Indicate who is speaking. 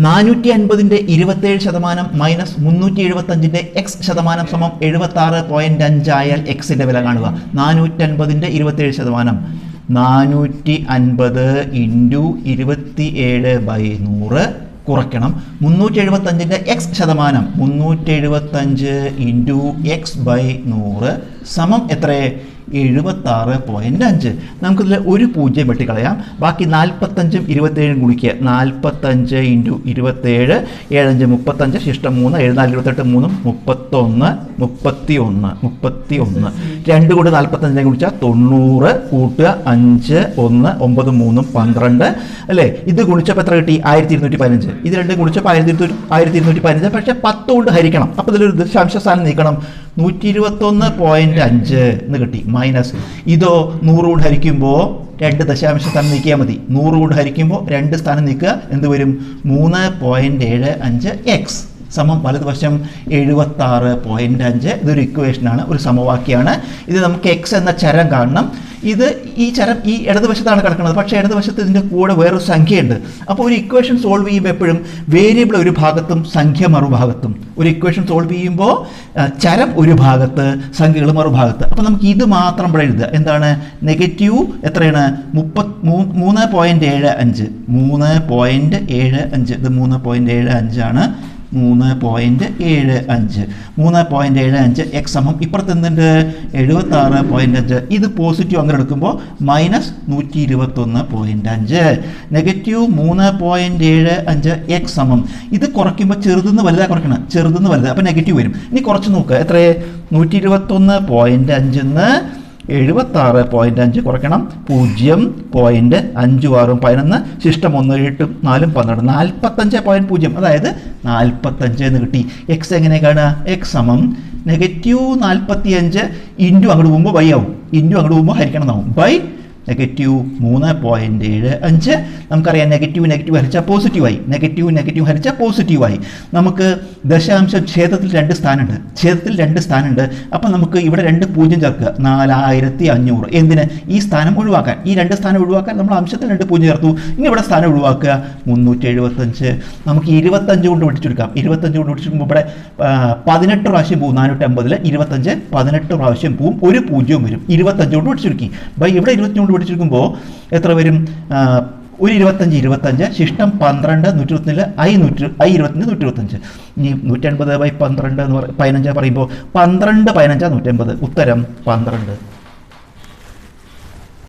Speaker 1: 450-ന്റെ 27% minus 375-ന്റെ x ശതമാനം സമം 76.5 ആയാൽ എക്സിന്റെ വില കാണുക. 450-ന്റെ 27%, 450 ഇൻറ്റു 27/100 കുറയ്ക്കണം 375-ന്റെ x ശതമാനം, 375 ഇൻറ്റു x/100 സമം എത്ര? 76.5. നമുക്കിതിൽ ഒരു 0 വെട്ടിക്കളയാം. ബാക്കി 45-ഉം 27-ഉം ഗുണിക്കുക. 45 ഇൻറ്റു 27, 7 5 35, ശിഷ്ടം 3, 7 4 28, 3 31. 2 കൂടെ 45 ഗുണിച്ചാൽ 90, കൂട്ടുക 5 1 9 3 12 അല്ലേ? ഇത് ഗുണിച്ചപ്പോൾ എത്ര കിട്ടി? 1215. ഇത് രണ്ടും ഗുണിച്ചപ്പോൾ 1215. പക്ഷേ 10 കൊണ്ട് ഹരിക്കണം. അപ്പോൾ ഇതിലൊരു ദശാംശ സ്ഥാനം നീക്കണം. 121.5 എന്ന് കിട്ടി. മൈനസ് ഇതോ 100 കൊണ്ട് ഹരിക്കുമ്പോൾ 2 ദശാംശ സ്ഥാനം നീക്കിയാൽ മതി. 100 കൊണ്ട് ഹരിക്കുമ്പോൾ 2 സ്ഥാനം നീക്കുക. എന്ത് വരും? 3.75 x സമം വലതുവശം 76.5. ഇതൊരു ഇക്വേഷനാണ്, ഒരു സമവാക്യമാണ്. ഇത് നമുക്ക് എക്സ് എന്ന ചരം കാണണം. ഈ ചരം ഈ ഇടതുവശത്താണ് കിടക്കുന്നത്. പക്ഷേ ഇടതുവശത്ത് ഇതിൻ്റെ കൂടെ വേറൊരു സംഖ്യയുണ്ട്. അപ്പോൾ ഒരു ഇക്വേഷൻ സോൾവ് ചെയ്യുമ്പോൾ എപ്പോഴും വേരിയബിൾ ഒരു ഭാഗത്തും സംഖ്യ മറുഭാഗത്തും. ഒരു ഇക്വേഷൻ സോൾവ് ചെയ്യുമ്പോൾ ചരം ഒരു ഭാഗത്ത്, സംഖ്യകൾ മറുഭാഗത്ത്. അപ്പോൾ നമുക്ക് ഇത് മാത്രം ഇവിടെ എഴുതുക. എന്താണ്? നെഗറ്റീവ് എത്രയാണ്? 3.75. 3.75. ഇത് 3.75 ആണ്. 3.75. 3.75 എക്സ് സമം ഇപ്പുറത്ത് എന്തുണ്ട്? 76.5. ഇത് പോസിറ്റീവ് അങ്ങനെ എടുക്കുമ്പോൾ മൈനസ് 121.5. നെഗറ്റീവ് 3.75 എക്സ് സമം ഇത് കുറയ്ക്കുമ്പോൾ ചെറുതെന്ന് വലുതാണ് കുറയ്ക്കണം. ചെറുതെന്ന് വലുത്, അപ്പോൾ നെഗറ്റീവ് വരും. ഇനി കുറച്ച് നോക്കുക. എത്രയേ? 121.5 76.5 കുറയ്ക്കണം 0.56 11, ശിഷ്ടം 1 8 4 12, 45.0. അതായത് 45 എന്ന് കിട്ടി. എക്സ് എങ്ങനെ കാണുക? എക്സ് സമം നെഗറ്റീവ് 45 ഇൻറ്റു അങ്ങോട്ട് പോകുമ്പോൾ ബൈ ആവും. ഇൻറ്റു അങ്ങോട്ട് പോകുമ്പോൾ ഹരിക്കണം എന്നാവും. By negative 3.75. നമുക്കറിയാം നെഗറ്റീവ് ഹരിച്ചാൽ പോസിറ്റീവായി. നെഗറ്റീവ് ഹരിച്ചാൽ പോസിറ്റീവായി. നമുക്ക് ദശാംശം ഛേദത്തിൽ 2 സ്ഥാനമുണ്ട്. അപ്പം നമുക്ക് ഇവിടെ 2 0 ചേർക്കുക. 4500. എന്തിന്? ഈ സ്ഥാനം ഒഴിവാക്കാൻ. ഈ 2 സ്ഥാനം ഒഴിവാക്കാൻ നമ്മൾ അംശത്തിൽ 2 0 ചേർത്തു. ഇനി ഇവിടെ സ്ഥാനം ഒഴിവാക്കുക. 375. നമുക്ക് 25 കൊണ്ട് പിടിച്ചെടുക്കാം. 25 കൊണ്ട് പിടിച്ചെടുക്കുമ്പോൾ ഇവിടെ 18 പ്രാവശ്യം പോവും. 450-ൽ 25 18 പ്രാവശ്യം പോവും. ഒരു 0 വരും. 25 കൊണ്ട് പിടിച്ചെടുക്കി. ബൈ ഇവിടെ 25 കൊണ്ട് പിടിച്ചെടുക്കുമ്പോൾ എത്ര വരും? ഒരു 25 ശിഷ്ടം 12 121 i 20 125. ഇനി 150/12 എന്ന് 15 പറയുമ്പോൾ 12 15 150. ഉത്തരം 12.